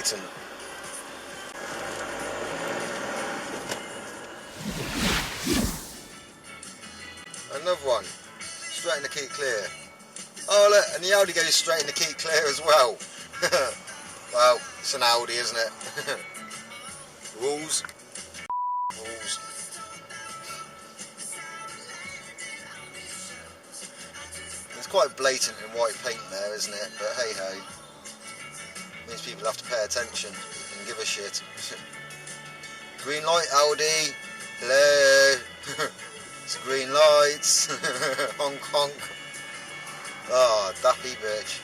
blatant. Another one, straight in the keep clear. Oh look, and the Audi goes straight in the keep clear as well. Well, it's an Audi, isn't it? Rules. Rules. It's quite blatant in white paint there, isn't it? But hey ho. Means people have to pay attention and give a shit. Green light, Audi. Hello. It's green lights. Honk honk. Ah, oh, dappy bitch.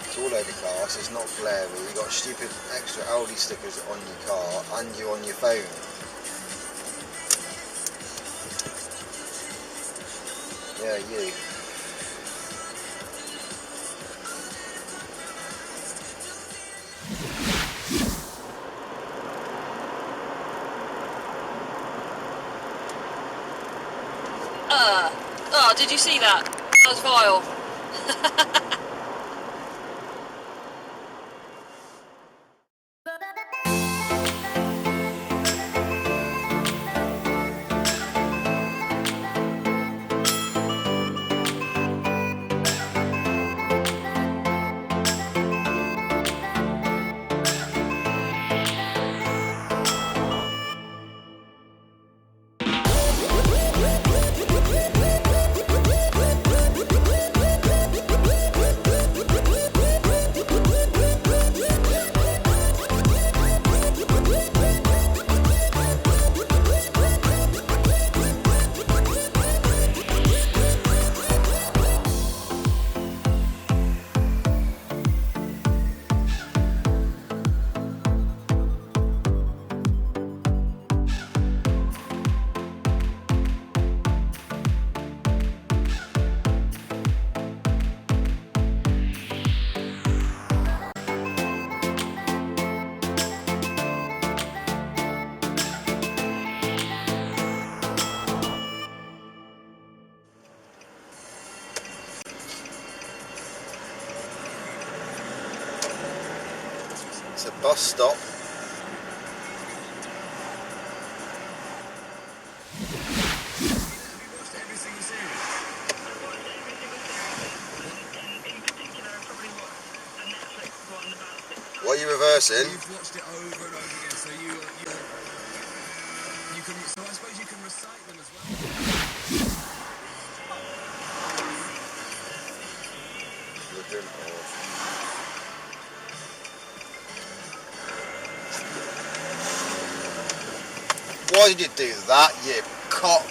It's all over cars, it's not glary. You've got stupid extra Audi stickers on your car and you on your phone. Yeah, you. Oh, did you see that? That was vile. It's a bus stop. What are you reversing? You've watched it over and over again, so you can. So I suppose you can recite them as well. Why did you do that, you cock?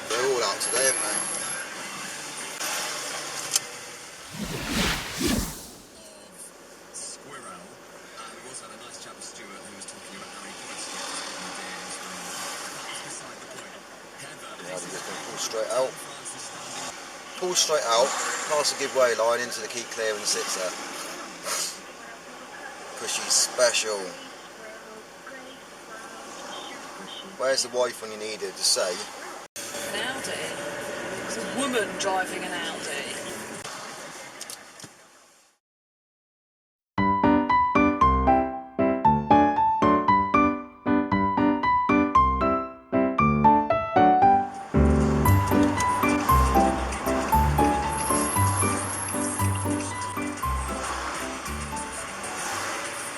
They're all out today, aren't they? Pull straight out. Pull straight out, pass a giveaway line into the keep clear and sits there. Pushy special. Where's the wife when you need her to say? An Audi? It's a woman driving an Audi.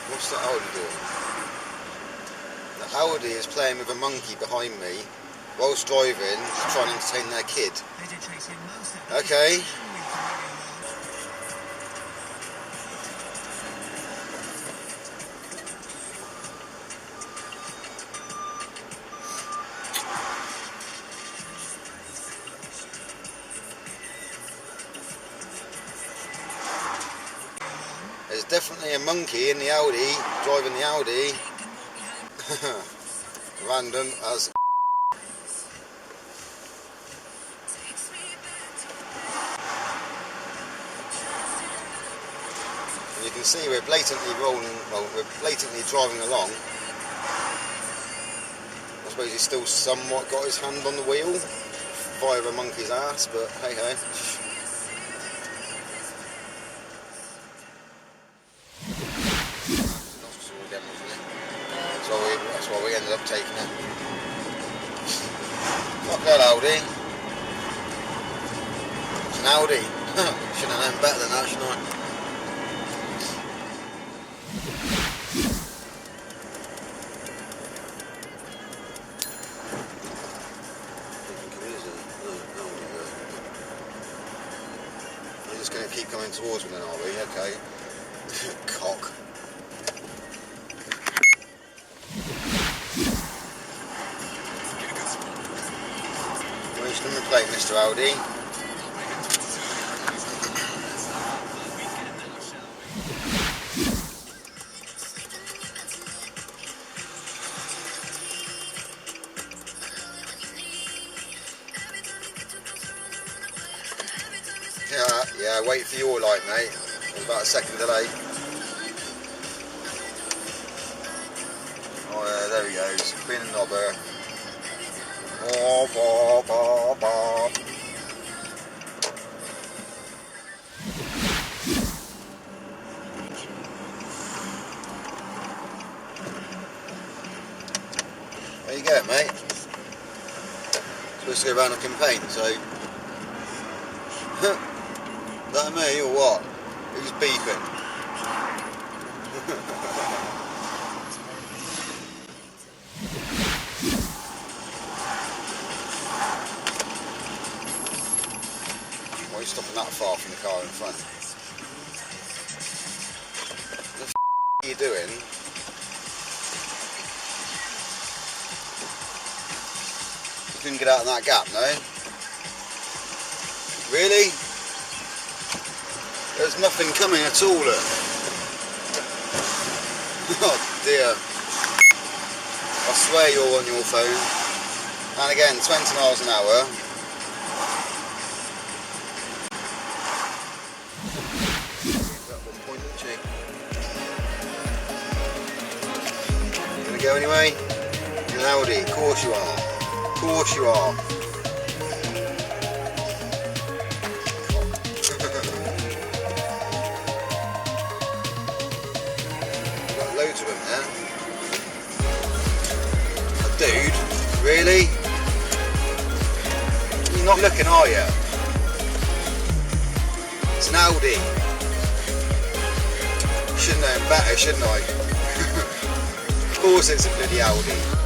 What's the Audi doing? The Audi is playing with a monkey behind me whilst driving to try and entertain their kid. Okay. There's definitely a monkey in the Audi, driving the Audi. Random as you can see we're blatantly rolling, well, we're blatantly driving along. I suppose he's still somewhat got his hand on the wheel via a monkey's ass, but hey ho. That's why we ended up taking it. Fuck that Audi. It's an Audi. Should have known better than that, shouldn't I? You're just going to keep coming towards me then, are we? Okay. Cock. We're just going to play Mr. Audi. Yeah, wait for your light, mate. There's about a second delay. Oh yeah, there he goes. Being a knobber. Oh, bah, bah, bah. There you go, mate. Supposed to go round looking paint, so. Is that me or what? Who's beeping? Why are you stopping that far from the car in front? What the f*** are you doing? You couldn't get out of that gap, no? Really? There's nothing coming at all, look. Oh dear. I swear you're on your phone. And again, 20 miles an hour. At one point, isn't she? You gonna go anyway? You're an Audi, of course you are. Of course you are. Loads of them there. Oh, dude, really? You're not looking, are you? It's an Audi. Should have known better, shouldn't I? Of course it's a bloody Audi.